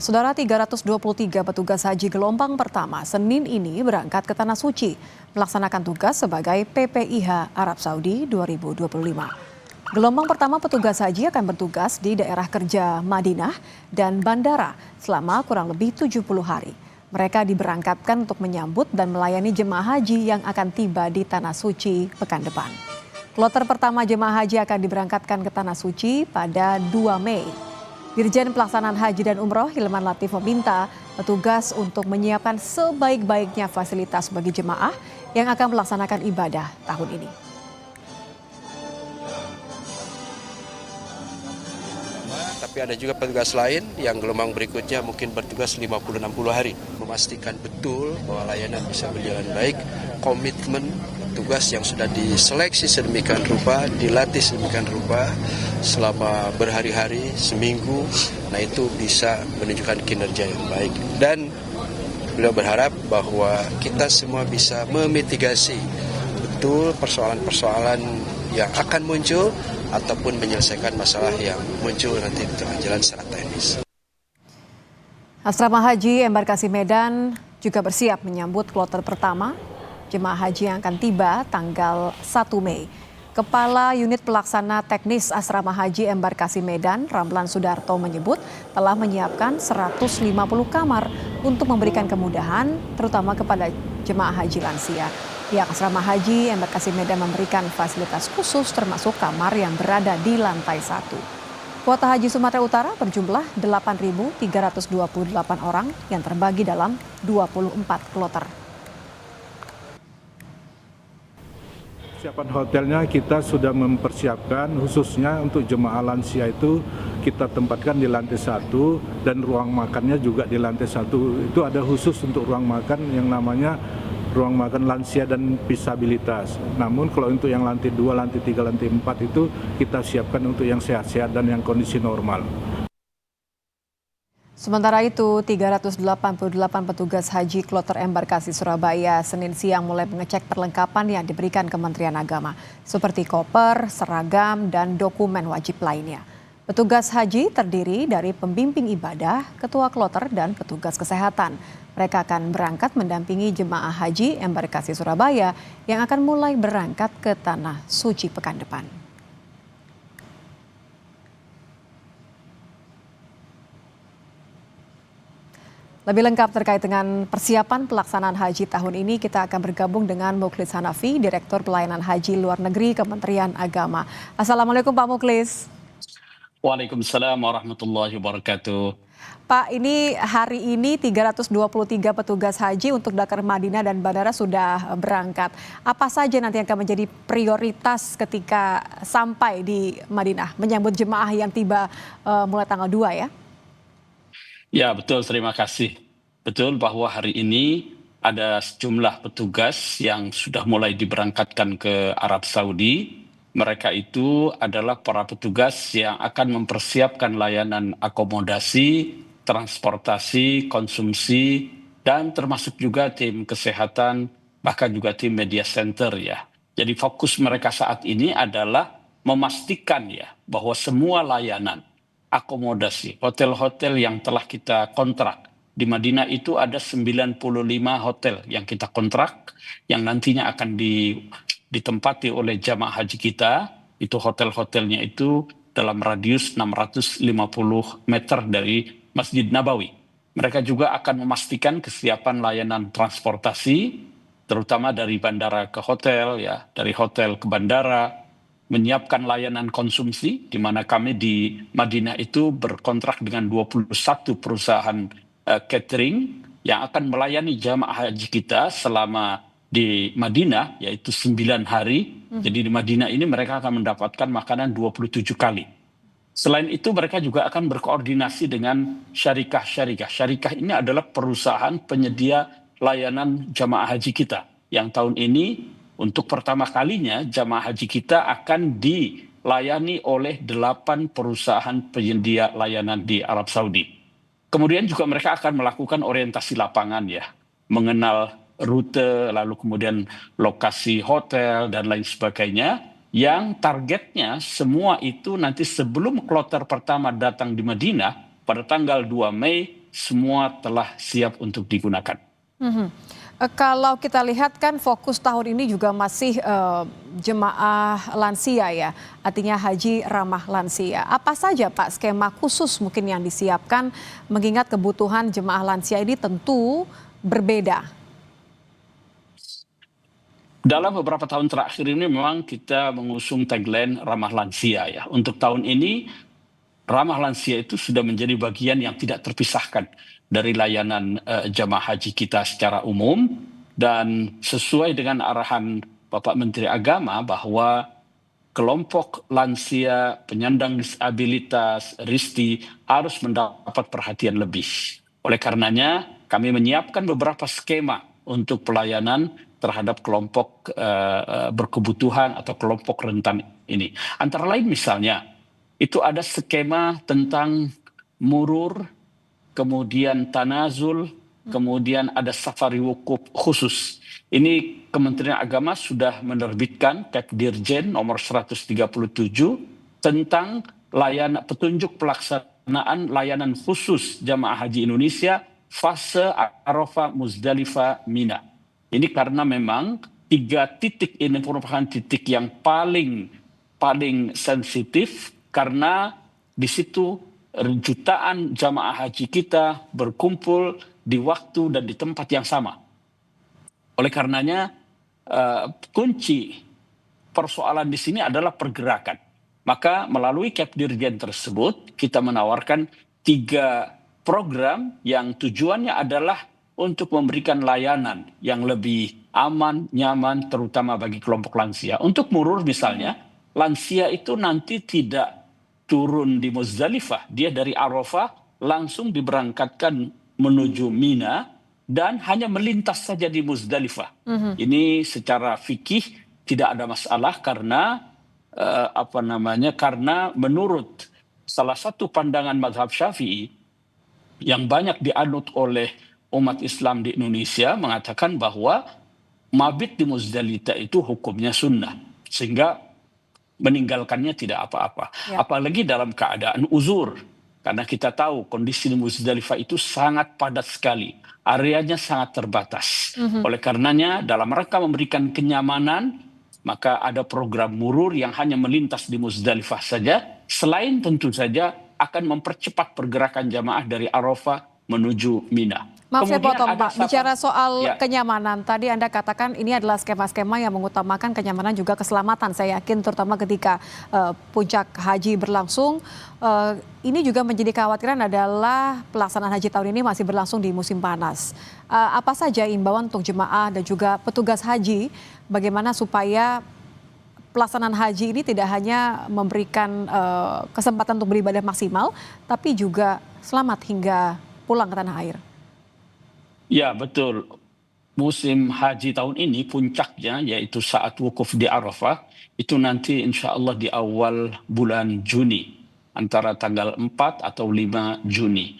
Saudara, 323 petugas haji gelombang pertama Senin ini berangkat ke Tanah Suci melaksanakan tugas sebagai PPIH Arab Saudi 2025. Gelombang pertama petugas haji akan bertugas di daerah kerja Madinah dan bandara selama kurang lebih 70 hari. Mereka diberangkatkan untuk menyambut dan melayani jemaah haji yang akan tiba di Tanah Suci pekan depan. Kloter pertama jemaah haji akan diberangkatkan ke Tanah Suci pada 2 Mei. Dirjen Pelaksanaan Haji dan Umroh Hilman Latif meminta petugas untuk menyiapkan sebaik-baiknya fasilitas bagi jemaah yang akan melaksanakan ibadah tahun ini. Tapi ada juga petugas lain yang gelombang berikutnya mungkin bertugas 50-60 hari. Memastikan betul bahwa layanan bisa berjalan baik, komitmen tugas yang sudah diseleksi sedemikian rupa, dilatih sedemikian rupa selama berhari-hari, seminggu, nah itu bisa menunjukkan kinerja yang baik. Dan beliau berharap bahwa kita semua bisa memitigasi betul persoalan-persoalan yang akan muncul ataupun menyelesaikan masalah yang muncul nanti di tengah jalan secara teknis. Asrama Haji Embarkasi Medan juga bersiap menyambut kloter pertama jemaah haji yang akan tiba tanggal 1 Mei. Kepala Unit Pelaksana Teknis Asrama Haji Embarkasi Medan, Ramlan Sudarto menyebut telah menyiapkan 150 kamar untuk memberikan kemudahan terutama kepada jemaah haji lansia. Pihak Asrama Haji Embarkasi Medan memberikan fasilitas khusus termasuk kamar yang berada di lantai 1. Kuota haji Sumatera Utara berjumlah 8.328 orang yang terbagi dalam 24 kloter. Persiapan hotelnya kita sudah mempersiapkan khususnya untuk jemaah lansia itu kita tempatkan di lantai 1 dan ruang makannya juga di lantai 1. Itu ada khusus untuk ruang makan yang namanya ruang makan lansia dan disabilitas. Namun kalau untuk yang lantai 2, lantai 3, lantai 4 itu kita siapkan untuk yang sehat-sehat dan yang kondisi normal. Sementara itu, 388 petugas haji kloter embarkasi Surabaya Senin siang mulai mengecek perlengkapan yang diberikan Kementerian Agama, seperti koper, seragam, dan dokumen wajib lainnya. Petugas haji terdiri dari pembimbing ibadah, ketua kloter, dan petugas kesehatan. Mereka akan berangkat mendampingi jemaah haji embarkasi Surabaya yang akan mulai berangkat ke Tanah Suci pekan depan. Lebih lengkap terkait dengan persiapan pelaksanaan haji tahun ini, kita akan bergabung dengan Mukhlis Hanafi, Direktur Pelayanan Haji Luar Negeri Kementerian Agama. Assalamualaikum Pak Mukhlis. Waalaikumsalam warahmatullahi wabarakatuh. Pak, ini hari ini 323 petugas haji untuk Dakar, Madinah, dan bandara sudah berangkat. Apa saja nanti yang akan menjadi prioritas ketika sampai di Madinah, menyambut jemaah yang tiba mulai tanggal 2 ya? Ya betul, terima kasih. Betul bahwa hari ini ada sejumlah petugas yang sudah mulai diberangkatkan ke Arab Saudi. Mereka itu adalah para petugas yang akan mempersiapkan layanan akomodasi, transportasi, konsumsi, dan termasuk juga tim kesehatan, bahkan juga tim media center ya. Jadi fokus mereka saat ini adalah memastikan ya bahwa semua layanan akomodasi, hotel-hotel yang telah kita kontrak. Di Madinah itu ada 95 hotel yang kita kontrak, yang nantinya akan ditempati oleh jamaah haji kita. Itu hotel-hotelnya itu dalam radius 650 meter dari Masjid Nabawi. Mereka juga akan memastikan kesiapan layanan transportasi, terutama dari bandara ke hotel, ya, dari hotel ke bandara, menyiapkan layanan konsumsi, di mana kami di Madinah itu berkontrak dengan 21 perusahaan catering yang akan melayani jamaah haji kita selama di Madinah, yaitu 9 hari. Jadi di Madinah ini mereka akan mendapatkan makanan 27 kali. Selain itu mereka juga akan berkoordinasi dengan syarikah-syarikah. Syarikah ini adalah perusahaan penyedia layanan jamaah haji kita, yang tahun ini untuk pertama kalinya jamaah haji kita akan dilayani oleh 8 perusahaan penyedia layanan di Arab Saudi. Kemudian juga mereka akan melakukan orientasi lapangan ya, mengenal rute, lalu kemudian lokasi hotel dan lain sebagainya, yang targetnya semua itu nanti sebelum kloter pertama datang di Madinah pada tanggal 2 Mei semua telah siap untuk digunakan. Mhm. Kalau kita lihat kan fokus tahun ini juga masih jemaah lansia ya, artinya haji ramah lansia. Apa saja Pak skema khusus mungkin yang disiapkan mengingat kebutuhan jemaah lansia ini tentu berbeda? Dalam beberapa tahun terakhir ini memang kita mengusung tagline ramah lansia ya. Untuk tahun ini ramah lansia itu sudah menjadi bagian yang tidak terpisahkan dari layanan jamaah haji kita secara umum, dan sesuai dengan arahan Bapak Menteri Agama bahwa kelompok lansia, penyandang disabilitas, RISTI harus mendapat perhatian lebih. Oleh karenanya kami menyiapkan beberapa skema untuk pelayanan terhadap kelompok berkebutuhan atau kelompok rentan ini. Antara lain misalnya, itu ada skema tentang murur, kemudian tanazul, kemudian ada safari wukuf khusus. Ini Kementerian Agama sudah menerbitkan Kepdirjen nomor 137 tentang petunjuk pelaksanaan layanan khusus jamaah haji Indonesia fase Arafah, Muzdalifah, Mina. Ini karena memang 3 titik ini merupakan titik yang paling sensitif, karena di situ jutaan jamaah haji kita berkumpul di waktu dan di tempat yang sama. Oleh karenanya kunci persoalan di sini adalah pergerakan. Maka melalui Kepdirjen tersebut kita menawarkan 3 program yang tujuannya adalah untuk memberikan layanan yang lebih aman, nyaman, terutama bagi kelompok lansia. Untuk murur misalnya, lansia itu nanti tidak turun di Muzdalifah, dia dari Arafah langsung diberangkatkan menuju Mina dan hanya melintas saja di Muzdalifah. Ini secara fikih tidak ada masalah karena karena menurut salah satu pandangan mazhab Syafi'i yang banyak dianut oleh umat Islam di Indonesia, mengatakan bahwa mabit di Muzdalifah itu hukumnya sunnah, sehingga meninggalkannya tidak apa-apa. Ya. Apalagi dalam keadaan uzur, karena kita tahu kondisi di Muzdalifah itu sangat padat sekali, areanya sangat terbatas. Oleh karenanya dalam rangka memberikan kenyamanan, maka ada program murur yang hanya melintas di Muzdalifah saja, selain tentu saja akan mempercepat pergerakan jamaah dari Arafah menuju Mina. Maaf saya potong Pak, bicara soal kenyamanan, tadi Anda katakan ini adalah skema-skema yang mengutamakan kenyamanan juga keselamatan. Saya yakin terutama ketika puncak haji berlangsung, ini juga menjadi kekhawatiran adalah pelaksanaan haji tahun ini masih berlangsung di musim panas. Apa saja imbauan untuk jemaah dan juga petugas haji, bagaimana supaya pelaksanaan haji ini tidak hanya memberikan kesempatan untuk beribadah maksimal, tapi juga selamat hingga pulang ke tanah air? Ya betul, musim haji tahun ini puncaknya yaitu saat wukuf di Arafah, itu nanti insya Allah di awal bulan Juni, antara tanggal 4 atau 5 Juni.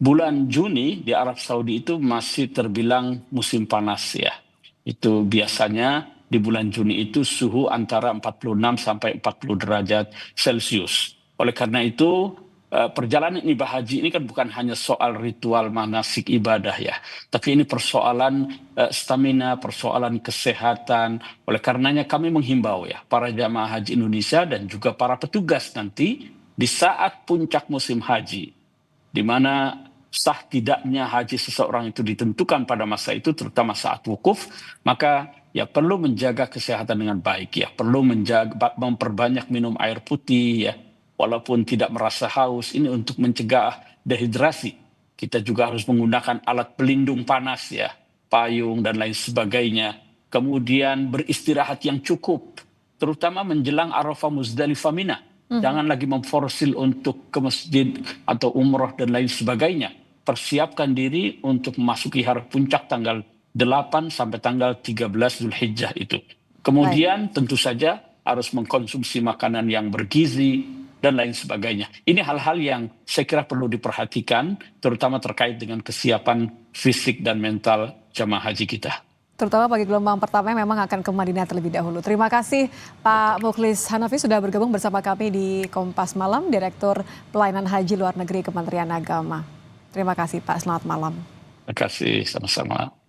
Bulan Juni di Arab Saudi itu masih terbilang musim panas ya. Itu biasanya di bulan Juni itu suhu antara 46 sampai 40 derajat Celcius. Oleh karena itu perjalanan ibadah haji ini kan bukan hanya soal ritual manasik ibadah ya, tapi ini persoalan stamina, persoalan kesehatan. Oleh karenanya kami menghimbau ya para jamaah haji Indonesia dan juga para petugas nanti di saat puncak musim haji, di mana sah tidaknya haji seseorang itu ditentukan pada masa itu, terutama saat wukuf, maka ya perlu menjaga kesehatan dengan baik ya, perlu memperbanyak minum air putih ya, walaupun tidak merasa haus, ini untuk mencegah dehidrasi. Kita juga harus menggunakan alat pelindung panas ya, payung dan lain sebagainya. Kemudian beristirahat yang cukup, terutama menjelang Arafah, Muzdalifah, Mina. Jangan lagi memforsil untuk ke masjid atau umroh dan lain sebagainya. Persiapkan diri untuk memasuki hari puncak tanggal 8 sampai tanggal 13 Zulhijjah itu. Kemudian tentu saja harus mengkonsumsi makanan yang bergizi dan lain sebagainya. Ini hal-hal yang saya kira perlu diperhatikan, terutama terkait dengan kesiapan fisik dan mental jamaah haji kita. Terutama bagi gelombang pertama yang memang akan ke Madinah terlebih dahulu. Terima kasih Pak Mukhlis Hanafi sudah bergabung bersama kami di Kompas Malam, Direktur Pelayanan Haji Luar Negeri Kementerian Agama. Terima kasih Pak, selamat malam. Terima kasih, sama-sama.